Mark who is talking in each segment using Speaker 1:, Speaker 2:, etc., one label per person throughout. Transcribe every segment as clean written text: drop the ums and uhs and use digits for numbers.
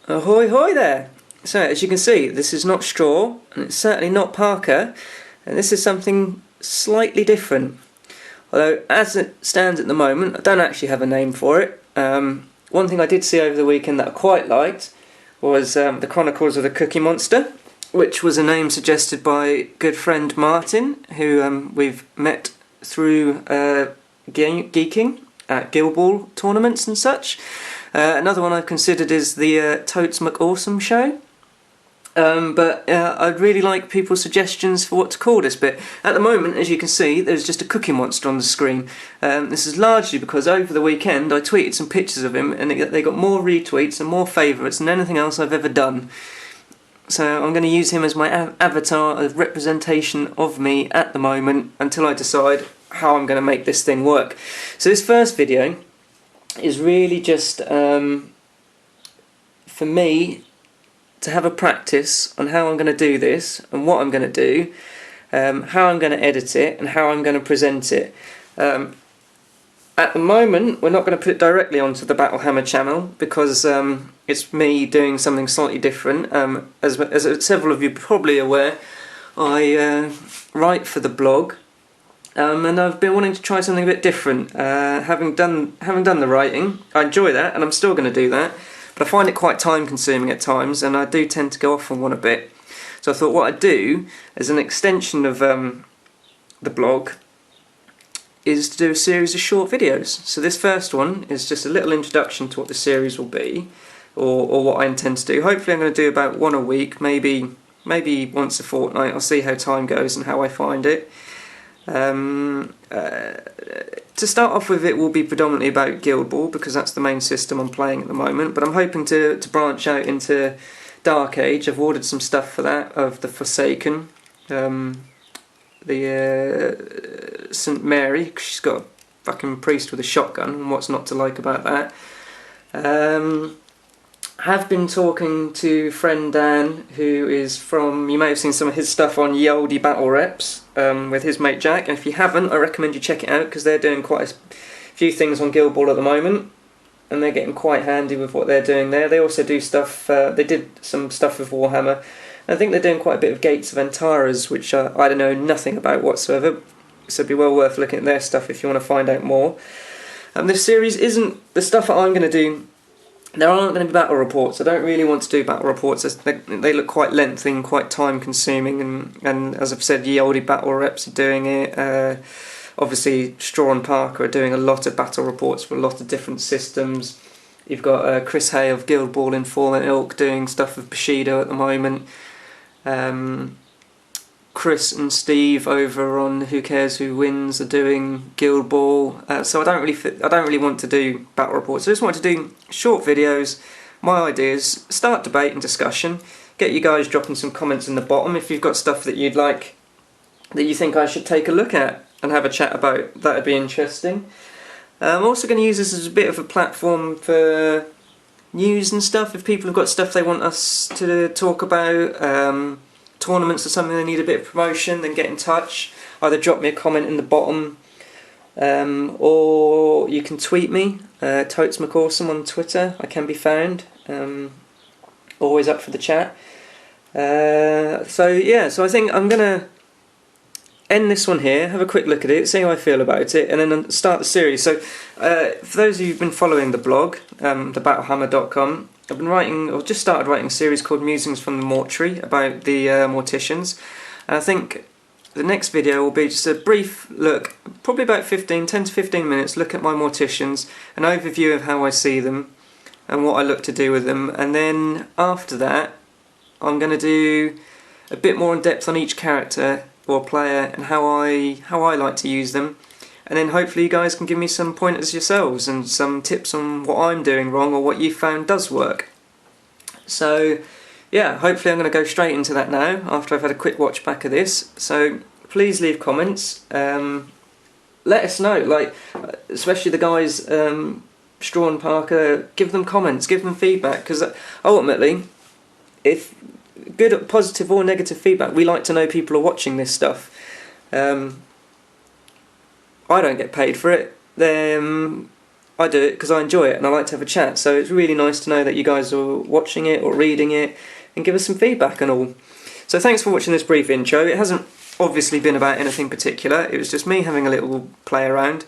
Speaker 1: Ahoy hoy there! So as you can see, this is not straw and it's certainly not Parker, and this is something slightly different. Although as it stands at the moment I don't actually have a name for it. One thing I did see over the weekend that I quite liked was the Chronicles of the Cookie Monster, which was a name suggested by good friend Martin, who we've met through geeking at Guildball tournaments and such. Another one I've considered is the Totes McAwesome show. But I'd really like people's suggestions for what to call this bit. At the moment, as you can see, there's just a cookie monster on the screen. This is largely because over the weekend I tweeted some pictures of him and they got more retweets and more favourites than anything else I've ever done. So I'm going to use him as my avatar, a representation of me at the moment, until I decide how I'm going to make this thing work. So this first video is really just for me to have a practice on how I'm going to do this and what I'm going to do, how I'm going to edit it and how I'm going to present it. At the moment we're not going to put it directly onto the Battle Hammer channel because it's me doing something slightly different. As several of you are probably aware, I write for the blog. And I've been wanting to try something a bit different. Having done the writing, I enjoy that, and I'm still going to do that. But I find it quite time-consuming at times, and I do tend to go off on one a bit. So I thought what I'd do, as an extension of the blog, is to do a series of short videos. So this first one is just a little introduction to what the series will be, or what I intend to do. Hopefully I'm going to do about one a week, maybe once a fortnight. I'll see how time goes and how I find it. To start off with, it will be predominantly about Guildball because that's the main system I'm playing at the moment, but I'm hoping to branch out into Dark Age. I've ordered some stuff for that, of the Forsaken, the St Mary, cause she's got a fucking priest with a shotgun, and what's not to like about that. Have been talking to friend Dan, who is from, you may have seen some of his stuff on Ye Olde Battle Reps, with his mate Jack, and if you haven't, I recommend you check it out because they're doing quite a few things on Guildball at the moment, and they're getting quite handy with what they're doing there. They also do stuff, they did some stuff with Warhammer, and I think they're doing quite a bit of Gates of Antares, which I don't know nothing about whatsoever, so it'd be well worth looking at their stuff if you want to find out more. This series isn't the stuff that I'm going to do. There aren't going to be battle reports. I don't really want to do battle reports. They look quite lengthy and quite time consuming, and as I've said, Ye Olde Battle Reps are doing it. Obviously Straw and Parker are doing a lot of battle reports for a lot of different systems. You've got Chris Hay of Guildball in Fallen Ilk doing stuff with Bushido at the moment. Chris and Steve over on Who Cares Who Wins are doing Guildball, so I don't really want to do battle reports. I just want to do short videos, my ideas, start debate and discussion, get you guys dropping some comments in the bottom if you've got stuff that you'd like, that you think I should take a look at and have a chat about. That'd be interesting. I'm also going to use this as a bit of a platform for news and stuff. If people have got stuff they want us to talk about, tournaments or something they need a bit of promotion, then get in touch. Either drop me a comment in the bottom, or you can tweet me, Totes McAwesome on Twitter. I can be found. Always up for the chat. So I think I'm gonna end this one here, have a quick look at it, see how I feel about it, and then start the series. So for those of you who've been following the blog, thebattlehammer.com, I've just started writing a series called Musings from the Mortuary about the morticians, and I think the next video will be just a brief look, probably about 10 to 15 minutes, look at my morticians, an overview of how I see them and what I look to do with them, and then after that I'm going to do a bit more in depth on each character or player and how I like to use them. And then hopefully you guys can give me some pointers yourselves and some tips on what I'm doing wrong or what you found does work. So yeah, hopefully I'm going to go straight into that now after I've had a quick watch back of this. So please leave comments. Let us know, like especially the guys, Straw and Parker, give them comments, give them feedback, because ultimately, if good, positive or negative feedback, we like to know people are watching this stuff. I don't get paid for it. I do it because I enjoy it and I like to have a chat. So it's really nice to know that you guys are watching it or reading it and give us some feedback and all. So thanks for watching this brief intro. It hasn't obviously been about anything particular. It was just me having a little play around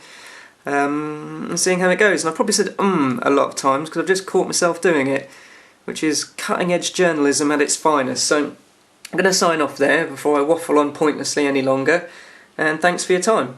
Speaker 1: and seeing how it goes. And I've probably said a lot of times because I've just caught myself doing it, which is cutting edge journalism at its finest. So I'm going to sign off there before I waffle on pointlessly any longer. And thanks for your time.